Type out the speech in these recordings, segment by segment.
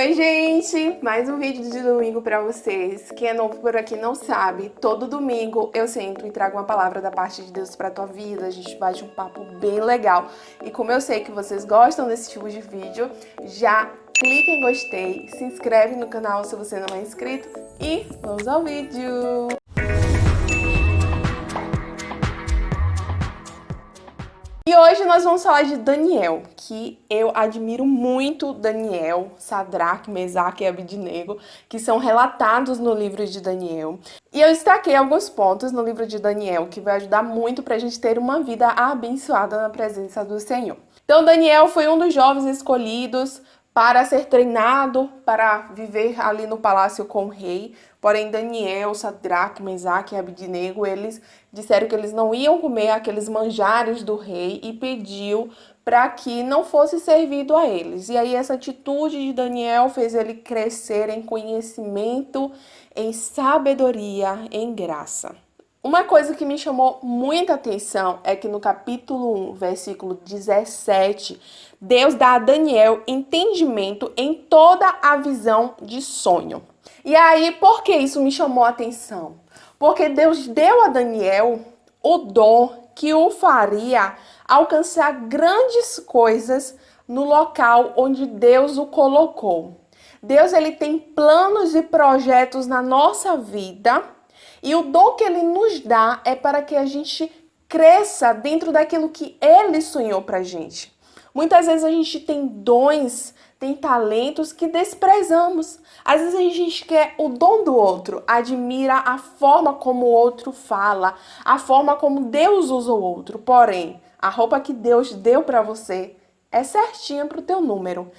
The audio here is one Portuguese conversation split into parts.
Oi, gente! Mais um vídeo de domingo pra vocês. Quem é novo por aqui não sabe, todo domingo eu sento e trago uma palavra da parte de Deus pra tua vida. A gente bate um papo bem legal. E como eu sei que vocês gostam desse tipo de vídeo, já clica em gostei, se inscreve no canal se você não é inscrito e vamos ao vídeo! E hoje nós vamos falar de Daniel, que eu admiro muito Daniel, Sadraque, Mesaque e Abidnego, que são relatados no livro de Daniel. E eu destaquei alguns pontos no livro de Daniel que vai ajudar muito para a gente ter uma vida abençoada na presença do Senhor. Então Daniel foi um dos jovens escolhidos para ser treinado, para viver ali no palácio com o rei. Porém, Daniel, Sadraque, Mesaque e Abidnego, eles disseram que eles não iam comer aqueles manjares do rei e pediu para que não fosse servido a eles. E aí essa atitude de Daniel fez ele crescer em conhecimento, em sabedoria, em graça. Uma coisa que me chamou muita atenção é que no capítulo 1, versículo 17, Deus dá a Daniel entendimento em toda a visão de sonho. E aí, por que isso me chamou a atenção? Porque Deus deu a Daniel o dom que o faria alcançar grandes coisas no local onde Deus o colocou. Deus, ele tem planos e projetos na nossa vida. E o dom que ele nos dá é para que a gente cresça dentro daquilo que ele sonhou pra gente. Muitas vezes a gente tem dons, tem talentos que desprezamos. Às vezes a gente quer o dom do outro, admira a forma como o outro fala, a forma como Deus usa o outro. Porém, a roupa que Deus deu para você é certinha pro teu número.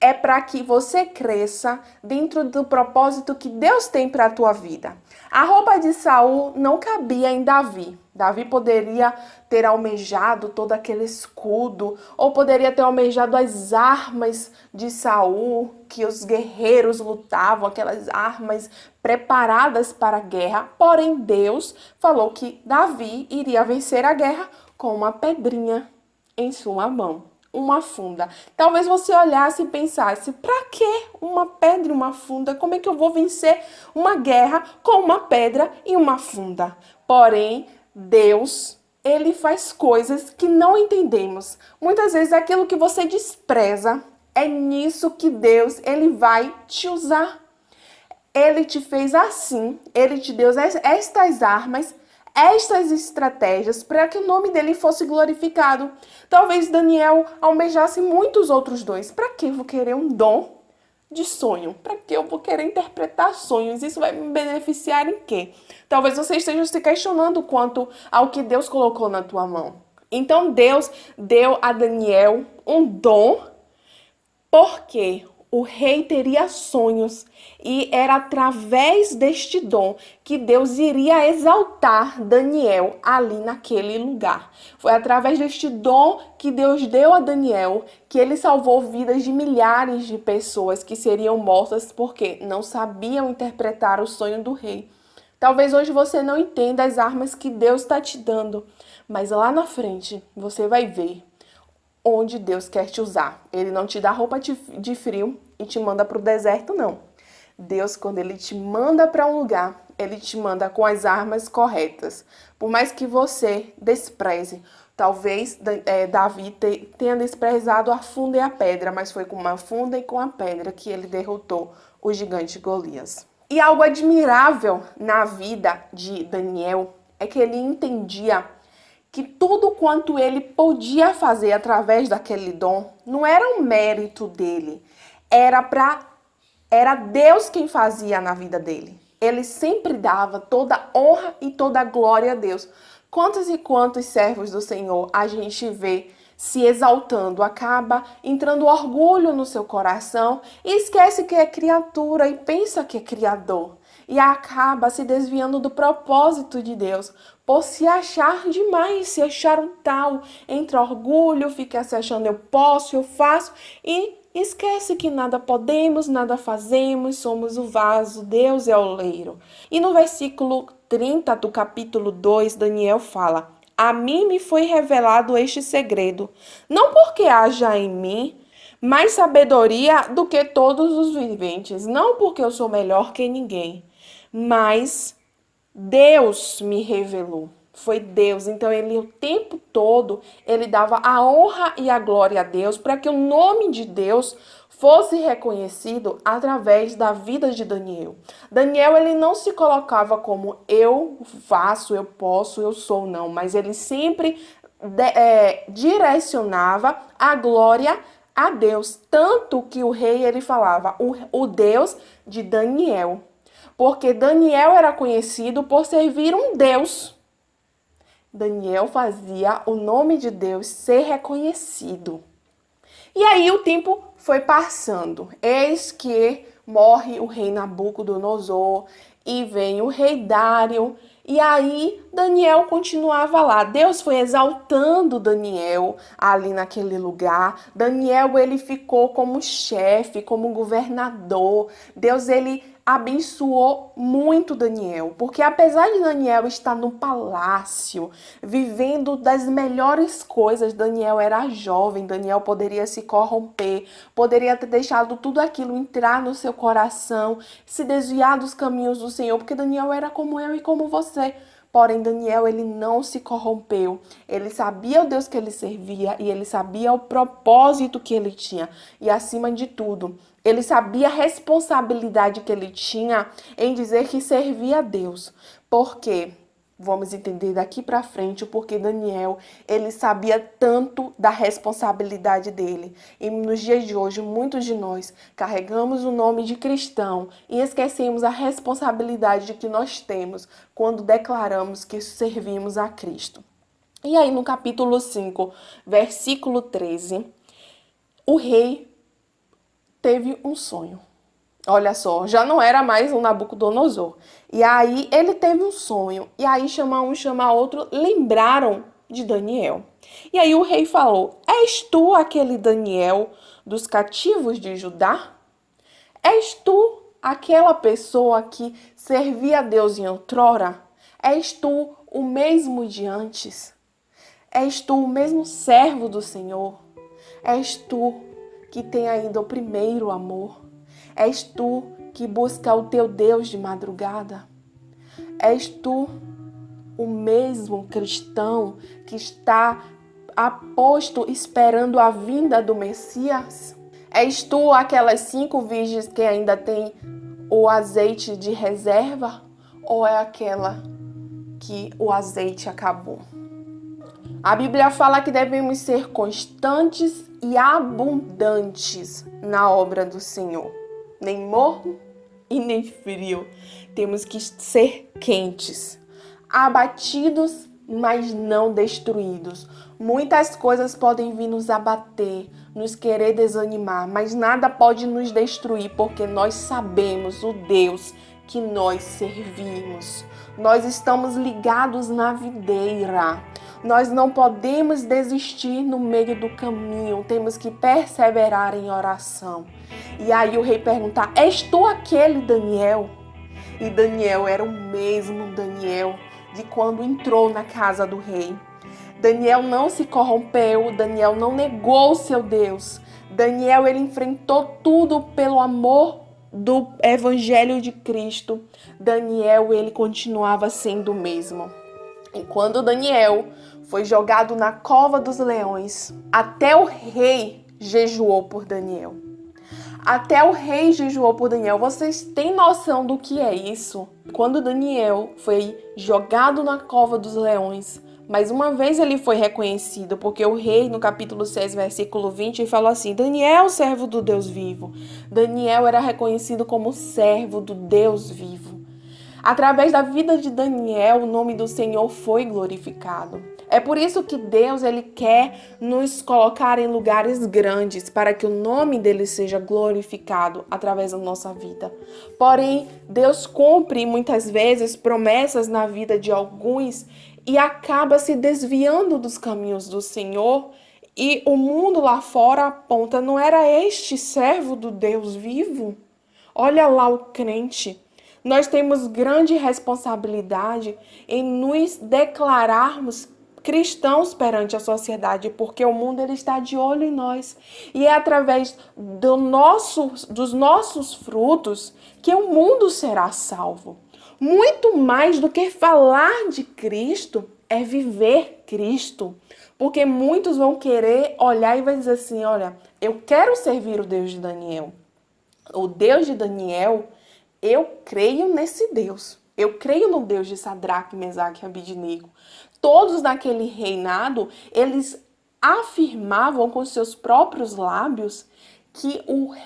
É para que você cresça dentro do propósito que Deus tem para a tua vida. A roupa de Saul não cabia em Davi. Davi poderia ter almejado todo aquele escudo, ou poderia ter almejado as armas de Saul, que os guerreiros lutavam, aquelas armas preparadas para a guerra. Porém, Deus falou que Davi iria vencer a guerra com uma pedrinha em sua mão. Uma funda. Talvez você olhasse e pensasse, para que uma pedra e uma funda? Como é que eu vou vencer uma guerra com uma pedra e uma funda? Porém, Deus, ele faz coisas que não entendemos. Muitas vezes aquilo que você despreza, é nisso que Deus, ele vai te usar. Ele te fez assim, ele te deu estas armas, estas estratégias para que o nome dele fosse glorificado. Talvez Daniel almejasse muitos outros dons. Para que eu vou querer um dom de sonho? Para que eu vou querer interpretar sonhos? Isso vai me beneficiar em quê? Talvez você esteja se questionando quanto ao que Deus colocou na tua mão. Então Deus deu a Daniel um dom porque o rei teria sonhos e era através deste dom que Deus iria exaltar Daniel ali naquele lugar. Foi através deste dom que Deus deu a Daniel que ele salvou vidas de milhares de pessoas que seriam mortas porque não sabiam interpretar o sonho do rei. Talvez hoje você não entenda as armas que Deus está te dando, mas lá na frente você vai ver onde Deus quer te usar. Ele não te dá roupa de frio e te manda para o deserto, não. Deus, quando ele te manda para um lugar, ele te manda com as armas corretas. Por mais que você despreze, talvez Davi tenha desprezado a funda e a pedra, mas foi com uma funda e com a pedra que ele derrotou o gigante Golias. E algo admirável na vida de Daniel é que ele entendia que tudo quanto ele podia fazer através daquele dom não era um mérito dele, era Deus quem fazia na vida dele. Ele sempre dava toda honra e toda glória a Deus. Quantos e quantos servos do Senhor a gente vê se exaltando, acaba entrando orgulho no seu coração e esquece que é criatura e pensa que é criador. E acaba se desviando do propósito de Deus por se achar demais, se achar um tal, entra orgulho, fica se achando eu posso, eu faço e esquece que nada podemos, nada fazemos, somos o vaso, Deus é o oleiro. E no versículo 30 do capítulo 2, Daniel fala: a mim me foi revelado este segredo, não porque haja em mim mais sabedoria do que todos os viventes. Não porque eu sou melhor que ninguém, mas Deus me revelou. Foi Deus. Então, ele o tempo todo, ele dava a honra e a glória a Deus para que o nome de Deus fosse reconhecido através da vida de Daniel. Daniel, ele não se colocava como eu faço, eu posso, eu sou, não. Mas ele sempre direcionava a glória a Deus. Tanto que o rei, ele falava, o Deus de Daniel. Porque Daniel era conhecido por servir um Deus. Daniel fazia o nome de Deus ser reconhecido. E aí o tempo foi passando. Eis que morre o rei Nabucodonosor e vem o rei Dário. E aí Daniel continuava lá. Deus foi exaltando Daniel ali naquele lugar. Daniel, ele ficou como chefe, como governador. Deus, ele abençoou muito Daniel, porque apesar de Daniel estar no palácio, vivendo das melhores coisas, Daniel era jovem, Daniel poderia se corromper, poderia ter deixado tudo aquilo entrar no seu coração, se desviar dos caminhos do Senhor, porque Daniel era como eu e como você. Porém, Daniel, ele não se corrompeu. Ele sabia o Deus que ele servia e ele sabia o propósito que ele tinha. E, acima de tudo, ele sabia a responsabilidade que ele tinha em dizer que servia a Deus. Por quê? Vamos entender daqui para frente o porquê Daniel, ele sabia tanto da responsabilidade dele. E nos dias de hoje, muitos de nós carregamos o nome de cristão e esquecemos a responsabilidade que nós temos quando declaramos que servimos a Cristo. E aí no capítulo 5, versículo 13, o rei teve um sonho. Olha só, já não era mais um Nabucodonosor. E aí ele teve um sonho. E aí chama um, chama outro, lembraram de Daniel. E aí o rei falou: És tu aquele Daniel dos cativos de Judá? És tu aquela pessoa que servia a Deus em outrora? És tu o mesmo de antes? És tu o mesmo servo do Senhor? És tu que tem ainda o primeiro amor? És tu que busca o teu Deus de madrugada? És tu o mesmo cristão que está aposto esperando a vinda do Messias? És tu aquelas 5 virgens que ainda tem o azeite de reserva? Ou é aquela que o azeite acabou? A Bíblia fala que devemos ser constantes e abundantes na obra do Senhor. Nem morno e nem frio. Temos que ser quentes, abatidos, mas não destruídos. Muitas coisas podem vir nos abater, nos querer desanimar, mas nada pode nos destruir, porque nós sabemos o Deus que nós servimos. Nós estamos ligados na videira. Nós não podemos desistir no meio do caminho. Temos que perseverar em oração. E aí o rei pergunta: És tu aquele Daniel? E Daniel era o mesmo Daniel de quando entrou na casa do rei. Daniel não se corrompeu, Daniel não negou o seu Deus. Daniel, ele enfrentou tudo pelo amor do Evangelho de Cristo. Daniel, ele continuava sendo o mesmo. E quando Daniel foi jogado na cova dos leões, até o rei jejuou por Daniel. Até o rei jejuou por Daniel. Vocês têm noção do que é isso? Quando Daniel foi jogado na cova dos leões, mais uma vez ele foi reconhecido, porque o rei, no capítulo 6, versículo 20, falou assim: Daniel, servo do Deus vivo. Daniel era reconhecido como servo do Deus vivo. Através da vida de Daniel, o nome do Senhor foi glorificado. É por isso que Deus, ele quer nos colocar em lugares grandes, para que o nome dele seja glorificado através da nossa vida. Porém, Deus cumpre muitas vezes promessas na vida de alguns e acaba se desviando dos caminhos do Senhor, e o mundo lá fora aponta: não era este servo do Deus vivo? Olha lá o crente. Nós temos grande responsabilidade em nos declararmos cristãos perante a sociedade, porque o mundo ele está de olho em nós. E é através dos nossos frutos que o mundo será salvo. Muito mais do que falar de Cristo é viver Cristo. Porque muitos vão querer olhar e vai dizer assim, olha, eu quero servir o Deus de Daniel. O Deus de Daniel, eu creio nesse Deus. Eu creio no Deus de Sadraque, Mesaque e Abidnego. Todos naquele reinado, eles afirmavam com seus próprios lábios que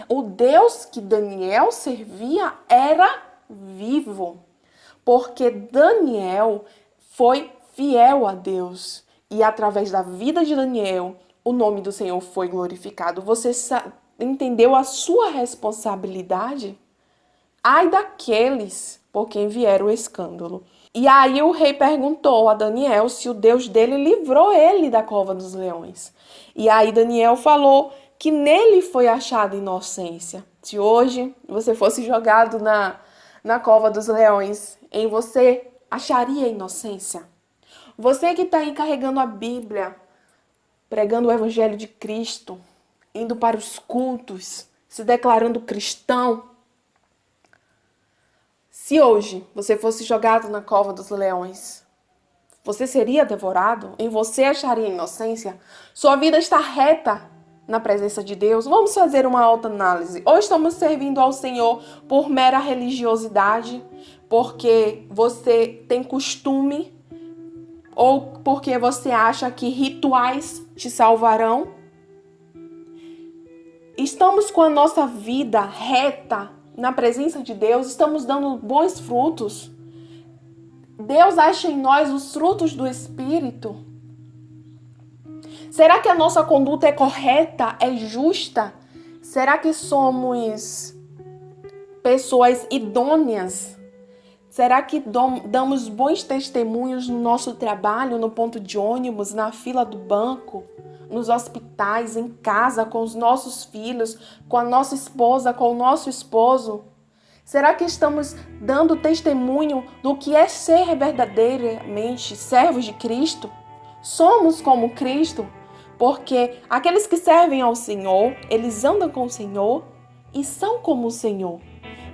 o Deus que Daniel servia era vivo. Porque Daniel foi fiel a Deus. E através da vida de Daniel, o nome do Senhor foi glorificado. Você entendeu a sua responsabilidade? Ai daqueles por quem vier o escândalo. E aí o rei perguntou a Daniel se o Deus dele livrou ele da cova dos leões. E aí Daniel falou que nele foi achada inocência. Se hoje você fosse jogado na cova dos leões, em você acharia inocência? Você que está aí carregando a Bíblia, pregando o Evangelho de Cristo, indo para os cultos, se declarando cristão, se hoje você fosse jogado na cova dos leões, você seria devorado? Em você acharia inocência? Sua vida está reta na presença de Deus? Vamos fazer uma autoanálise. Ou estamos servindo ao Senhor por mera religiosidade, porque você tem costume, ou porque você acha que rituais te salvarão? Estamos com a nossa vida reta na presença de Deus? Estamos dando bons frutos? Deus acha em nós os frutos do Espírito? Será que a nossa conduta é correta, é justa? Será que somos pessoas idôneas? Será que damos bons testemunhos no nosso trabalho, no ponto de ônibus, na fila do banco, nos hospitais, em casa, com os nossos filhos, com a nossa esposa, com o nosso esposo? Será que estamos dando testemunho do que é ser verdadeiramente servos de Cristo? Somos como Cristo? Porque aqueles que servem ao Senhor, eles andam com o Senhor e são como o Senhor.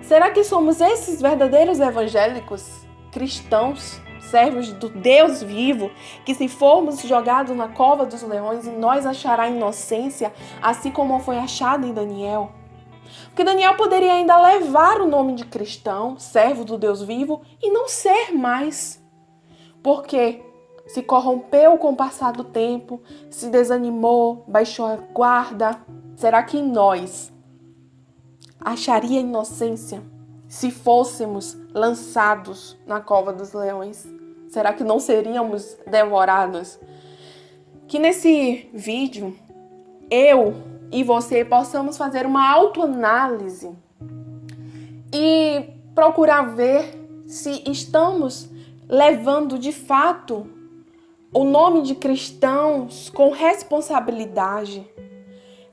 Será que somos esses verdadeiros evangélicos, cristãos, servos do Deus vivo, que se formos jogados na cova dos leões, em nós achará inocência, assim como foi achado em Daniel? Porque Daniel poderia ainda levar o nome de cristão, servo do Deus vivo, e não ser mais. Porque se corrompeu com o passar do tempo, se desanimou, baixou a guarda. Será que em nós acharia inocência se fôssemos lançados na cova dos leões? Será que não seríamos devorados? Que nesse vídeo, eu e você possamos fazer uma autoanálise e procurar ver se estamos levando de fato o nome de cristãos com responsabilidade.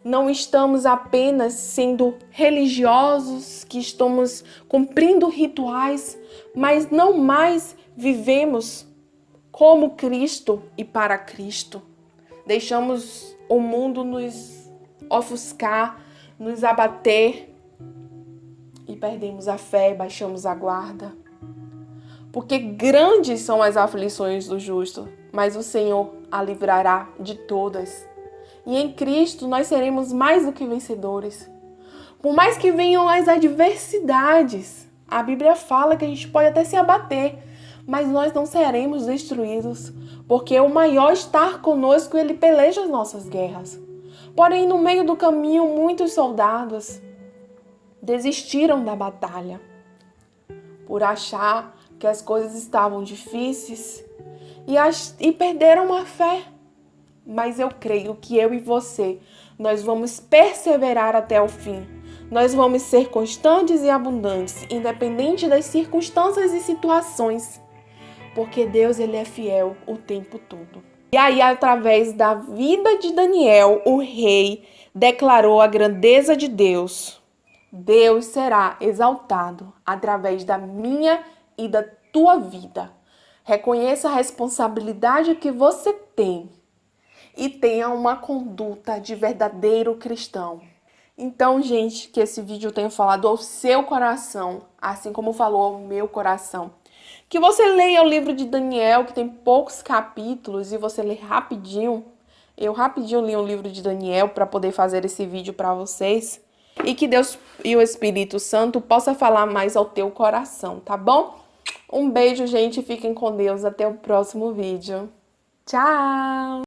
Não estamos apenas sendo religiosos, que estamos cumprindo rituais, mas não mais vivemos como Cristo e para Cristo. Deixamos o mundo nos ofuscar, nos abater e perdemos a fé, baixamos a guarda. Porque grandes são as aflições do justo, mas o Senhor a livrará de todas. E em Cristo nós seremos mais do que vencedores. Por mais que venham as adversidades, a Bíblia fala que a gente pode até se abater, mas nós não seremos destruídos, porque o maior está conosco e ele peleja as nossas guerras. Porém, no meio do caminho, muitos soldados desistiram da batalha por achar que as coisas estavam difíceis e perderam a fé. Mas eu creio que eu e você, nós vamos perseverar até o fim. Nós vamos ser constantes e abundantes, independente das circunstâncias e situações. Porque Deus, ele é fiel o tempo todo. E aí, através da vida de Daniel, o rei declarou a grandeza de Deus. Deus será exaltado através da minha e da tua vida. Reconheça a responsabilidade que você tem e tenha uma conduta de verdadeiro cristão. Então, gente, que esse vídeo tenha falado ao seu coração, assim como falou ao meu coração. Que você leia o livro de Daniel, que tem poucos capítulos, e você lê rapidinho. Eu rapidinho li o livro de Daniel para poder fazer esse vídeo para vocês. E que Deus e o Espírito Santo possa falar mais ao teu coração, tá bom? Um beijo, gente. Fiquem com Deus. Até o próximo vídeo. Tchau!